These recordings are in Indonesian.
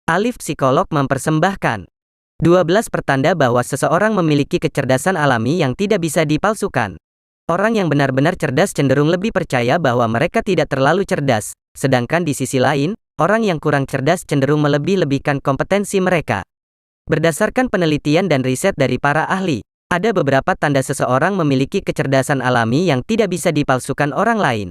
Alif Psikolog mempersembahkan 12 pertanda bahwa seseorang memiliki kecerdasan alami yang tidak bisa dipalsukan. Orang yang benar-benar cerdas cenderung lebih percaya bahwa mereka tidak terlalu cerdas, sedangkan di sisi lain, orang yang kurang cerdas cenderung melebih-lebihkan kompetensi mereka. Berdasarkan penelitian dan riset dari para ahli, ada beberapa tanda seseorang memiliki kecerdasan alami yang tidak bisa dipalsukan orang lain.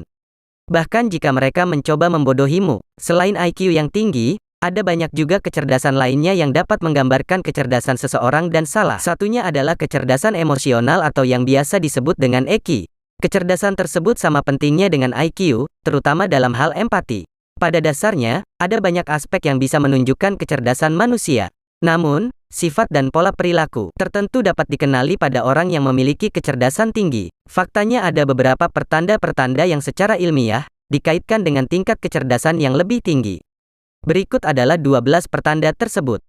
Bahkan jika mereka mencoba membodohimu, selain IQ yang tinggi, ada banyak juga kecerdasan lainnya yang dapat menggambarkan kecerdasan seseorang dan salah satunya adalah kecerdasan emosional atau yang biasa disebut dengan EQ. Kecerdasan tersebut sama pentingnya dengan IQ, terutama dalam hal empati. Pada dasarnya, ada banyak aspek yang bisa menunjukkan kecerdasan manusia. Namun, sifat dan pola perilaku tertentu dapat dikenali pada orang yang memiliki kecerdasan tinggi. Faktanya ada beberapa pertanda-pertanda yang secara ilmiah dikaitkan dengan tingkat kecerdasan yang lebih tinggi. Berikut adalah 12 pertanda tersebut.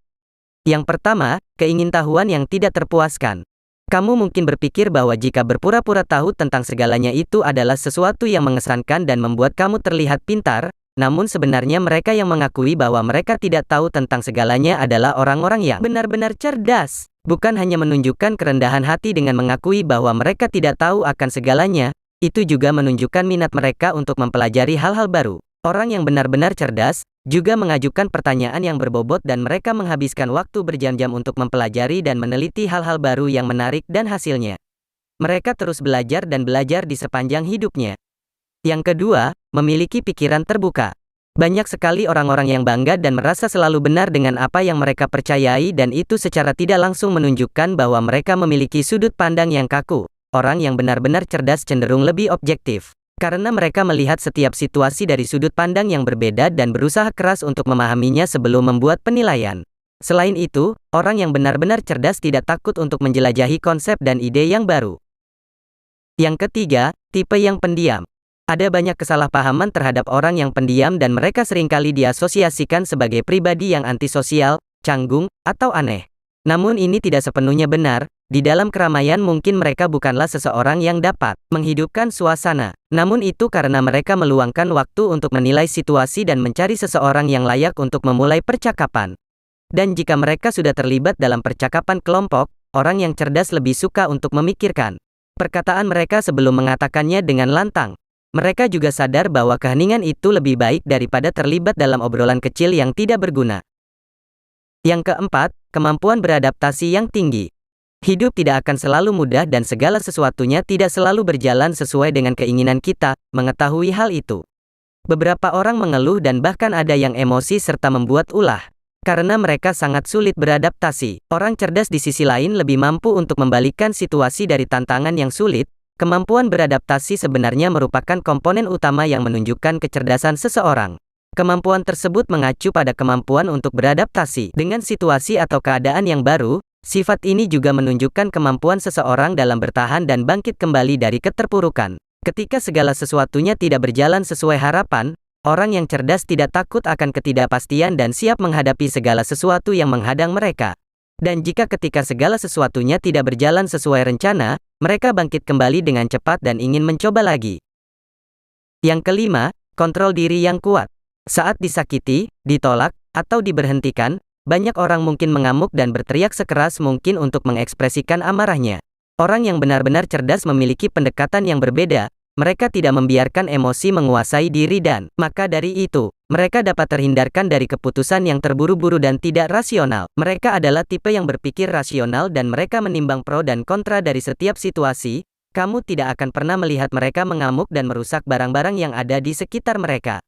Yang pertama, keingintahuan yang tidak terpuaskan. Kamu mungkin berpikir bahwa jika berpura-pura tahu tentang segalanya itu adalah sesuatu yang mengesankan dan membuat kamu terlihat pintar, namun sebenarnya mereka yang mengakui bahwa mereka tidak tahu tentang segalanya adalah orang-orang yang benar-benar cerdas. Bukan hanya menunjukkan kerendahan hati dengan mengakui bahwa mereka tidak tahu akan segalanya, itu juga menunjukkan minat mereka untuk mempelajari hal-hal baru. Orang yang benar-benar cerdas juga mengajukan pertanyaan yang berbobot dan mereka menghabiskan waktu berjam-jam untuk mempelajari dan meneliti hal-hal baru yang menarik dan hasilnya. Mereka terus belajar dan belajar di sepanjang hidupnya. Yang kedua, memiliki pikiran terbuka. Banyak sekali orang-orang yang bangga dan merasa selalu benar dengan apa yang mereka percayai dan itu secara tidak langsung menunjukkan bahwa mereka memiliki sudut pandang yang kaku. Orang yang benar-benar cerdas cenderung lebih objektif. Karena mereka melihat setiap situasi dari sudut pandang yang berbeda dan berusaha keras untuk memahaminya sebelum membuat penilaian. Selain itu, orang yang benar-benar cerdas tidak takut untuk menjelajahi konsep dan ide yang baru. Yang ketiga, tipe yang pendiam. Ada banyak kesalahpahaman terhadap orang yang pendiam dan mereka seringkali diasosiasikan sebagai pribadi yang antisosial, canggung, atau aneh. Namun ini tidak sepenuhnya benar. Di dalam keramaian mungkin mereka bukanlah seseorang yang dapat menghidupkan suasana. Namun itu karena mereka meluangkan waktu untuk menilai situasi dan mencari seseorang yang layak untuk memulai percakapan. Dan jika mereka sudah terlibat dalam percakapan kelompok, orang yang cerdas lebih suka untuk memikirkan perkataan mereka sebelum mengatakannya dengan lantang. Mereka juga sadar bahwa keheningan itu lebih baik daripada terlibat dalam obrolan kecil yang tidak berguna. Yang keempat, kemampuan beradaptasi yang tinggi. Hidup tidak akan selalu mudah dan segala sesuatunya tidak selalu berjalan sesuai dengan keinginan kita, mengetahui hal itu. Beberapa orang mengeluh dan bahkan ada yang emosi serta membuat ulah. Karena mereka sangat sulit beradaptasi. Orang cerdas di sisi lain lebih mampu untuk membalikkan situasi dari tantangan yang sulit. Kemampuan beradaptasi sebenarnya merupakan komponen utama yang menunjukkan kecerdasan seseorang. Kemampuan tersebut mengacu pada kemampuan untuk beradaptasi dengan situasi atau keadaan yang baru. Sifat ini juga menunjukkan kemampuan seseorang dalam bertahan dan bangkit kembali dari keterpurukan. Ketika segala sesuatunya tidak berjalan sesuai harapan, orang yang cerdas tidak takut akan ketidakpastian dan siap menghadapi segala sesuatu yang menghadang mereka. Dan jika ketika segala sesuatunya tidak berjalan sesuai rencana, mereka bangkit kembali dengan cepat dan ingin mencoba lagi. Yang kelima, kontrol diri yang kuat. Saat disakiti, ditolak, atau diberhentikan, banyak orang mungkin mengamuk dan berteriak sekeras mungkin untuk mengekspresikan amarahnya. Orang yang benar-benar cerdas memiliki pendekatan yang berbeda. Mereka tidak membiarkan emosi menguasai diri dan, maka dari itu, mereka dapat terhindarkan dari keputusan yang terburu-buru dan tidak rasional. Mereka adalah tipe yang berpikir rasional dan mereka menimbang pro dan kontra dari setiap situasi. Kamu tidak akan pernah melihat mereka mengamuk dan merusak barang-barang yang ada di sekitar mereka.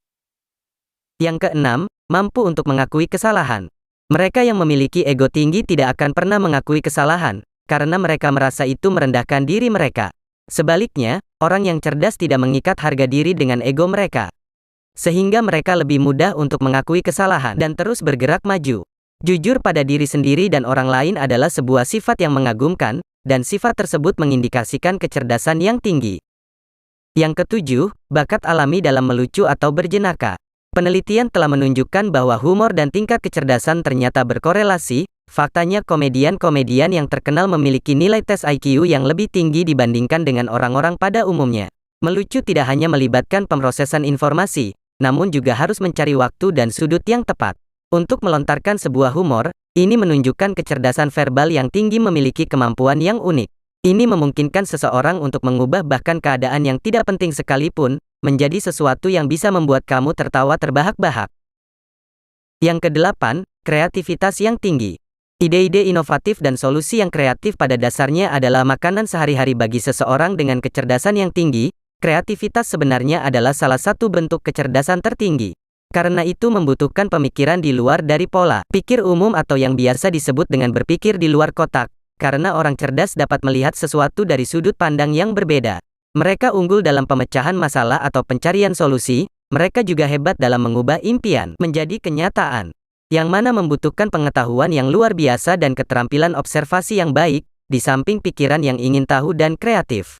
Yang keenam, mampu untuk mengakui kesalahan. Mereka yang memiliki ego tinggi tidak akan pernah mengakui kesalahan, karena mereka merasa itu merendahkan diri mereka. Sebaliknya, orang yang cerdas tidak mengikat harga diri dengan ego mereka. Sehingga mereka lebih mudah untuk mengakui kesalahan dan terus bergerak maju. Jujur pada diri sendiri dan orang lain adalah sebuah sifat yang mengagumkan, dan sifat tersebut mengindikasikan kecerdasan yang tinggi. Yang ketujuh, bakat alami dalam melucu atau berjenaka. Penelitian telah menunjukkan bahwa humor dan tingkat kecerdasan ternyata berkorelasi. Faktanya komedian-komedian yang terkenal memiliki nilai tes IQ yang lebih tinggi dibandingkan dengan orang-orang pada umumnya. Melucu tidak hanya melibatkan pemrosesan informasi, namun juga harus mencari waktu dan sudut yang tepat. Untuk melontarkan sebuah humor, ini menunjukkan kecerdasan verbal yang tinggi memiliki kemampuan yang unik. Ini memungkinkan seseorang untuk mengubah bahkan keadaan yang tidak penting sekalipun, menjadi sesuatu yang bisa membuat kamu tertawa terbahak-bahak. Yang kedelapan, kreativitas yang tinggi. Ide-ide inovatif dan solusi yang kreatif pada dasarnya adalah makanan sehari-hari bagi seseorang dengan kecerdasan yang tinggi. Kreativitas sebenarnya adalah salah satu bentuk kecerdasan tertinggi. Karena itu membutuhkan pemikiran di luar dari pola pikir umum atau yang biasa disebut dengan berpikir di luar kotak. Karena orang cerdas dapat melihat sesuatu dari sudut pandang yang berbeda. Mereka unggul dalam pemecahan masalah atau pencarian solusi. Mereka juga hebat dalam mengubah impian menjadi kenyataan, yang mana membutuhkan pengetahuan yang luar biasa dan keterampilan observasi yang baik, di samping pikiran yang ingin tahu dan kreatif.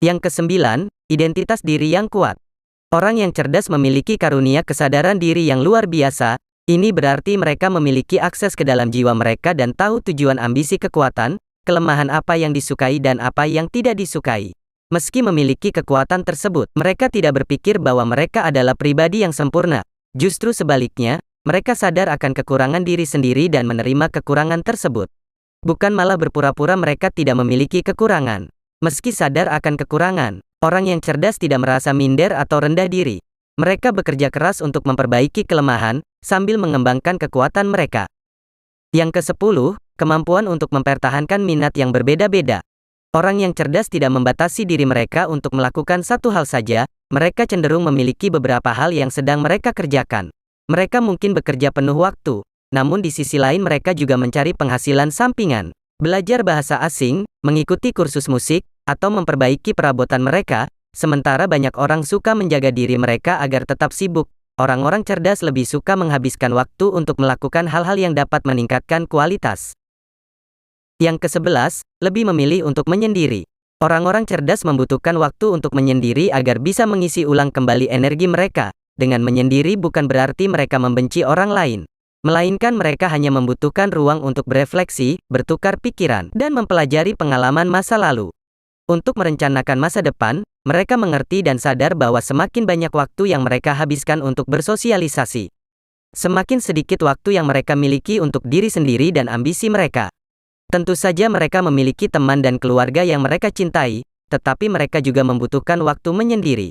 Yang kesembilan, identitas diri yang kuat. Orang yang cerdas memiliki karunia kesadaran diri yang luar biasa. Ini berarti mereka memiliki akses ke dalam jiwa mereka dan tahu tujuan, ambisi, kekuatan, kelemahan, apa yang disukai dan apa yang tidak disukai. Meski memiliki kekuatan tersebut, mereka tidak berpikir bahwa mereka adalah pribadi yang sempurna. Justru sebaliknya, mereka sadar akan kekurangan diri sendiri dan menerima kekurangan tersebut. Bukan malah berpura-pura mereka tidak memiliki kekurangan. Meski sadar akan kekurangan, orang yang cerdas tidak merasa minder atau rendah diri. Mereka bekerja keras untuk memperbaiki kelemahan, sambil mengembangkan kekuatan mereka. Yang ke-10, kemampuan untuk mempertahankan minat yang berbeda-beda. Orang yang cerdas tidak membatasi diri mereka untuk melakukan satu hal saja. Mereka cenderung memiliki beberapa hal yang sedang mereka kerjakan. Mereka mungkin bekerja penuh waktu, namun di sisi lain mereka juga mencari penghasilan sampingan, belajar bahasa asing, mengikuti kursus musik, atau memperbaiki perabotan mereka. Sementara banyak orang suka menjaga diri mereka agar tetap sibuk. Orang-orang cerdas lebih suka menghabiskan waktu untuk melakukan hal-hal yang dapat meningkatkan kualitas. Yang ke-11, lebih memilih untuk menyendiri. Orang-orang cerdas membutuhkan waktu untuk menyendiri agar bisa mengisi ulang kembali energi mereka. Dengan menyendiri bukan berarti mereka membenci orang lain, melainkan mereka hanya membutuhkan ruang untuk berefleksi, bertukar pikiran, dan mempelajari pengalaman masa lalu. Untuk merencanakan masa depan, mereka mengerti dan sadar bahwa semakin banyak waktu yang mereka habiskan untuk bersosialisasi, semakin sedikit waktu yang mereka miliki untuk diri sendiri dan ambisi mereka. Tentu saja mereka memiliki teman dan keluarga yang mereka cintai, tetapi mereka juga membutuhkan waktu menyendiri.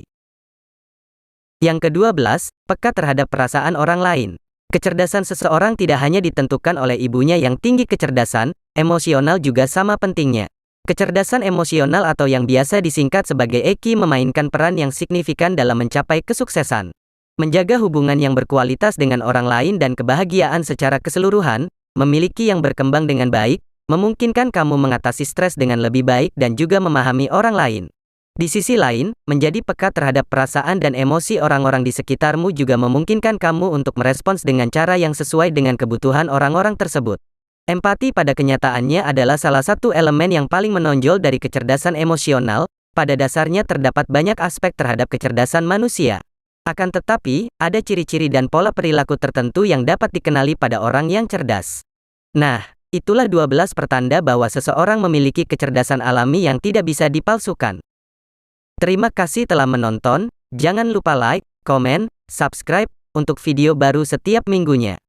Yang ke-12, peka terhadap perasaan orang lain. Kecerdasan seseorang tidak hanya ditentukan oleh ibunya yang tinggi kecerdasan, emosional juga sama pentingnya. Kecerdasan emosional atau yang biasa disingkat sebagai EQ memainkan peran yang signifikan dalam mencapai kesuksesan. Menjaga hubungan yang berkualitas dengan orang lain dan kebahagiaan secara keseluruhan, memiliki yang berkembang dengan baik, memungkinkan kamu mengatasi stres dengan lebih baik dan juga memahami orang lain. Di sisi lain, menjadi peka terhadap perasaan dan emosi orang-orang di sekitarmu juga memungkinkan kamu untuk merespons dengan cara yang sesuai dengan kebutuhan orang-orang tersebut. Empati pada kenyataannya adalah salah satu elemen yang paling menonjol dari kecerdasan emosional. Pada dasarnya terdapat banyak aspek terhadap kecerdasan manusia. Akan tetapi, ada ciri-ciri dan pola perilaku tertentu yang dapat dikenali pada orang yang cerdas. Nah, itulah 12 pertanda bahwa seseorang memiliki kecerdasan alami yang tidak bisa dipalsukan. Terima kasih telah menonton, jangan lupa like, komen, subscribe, untuk video baru setiap minggunya.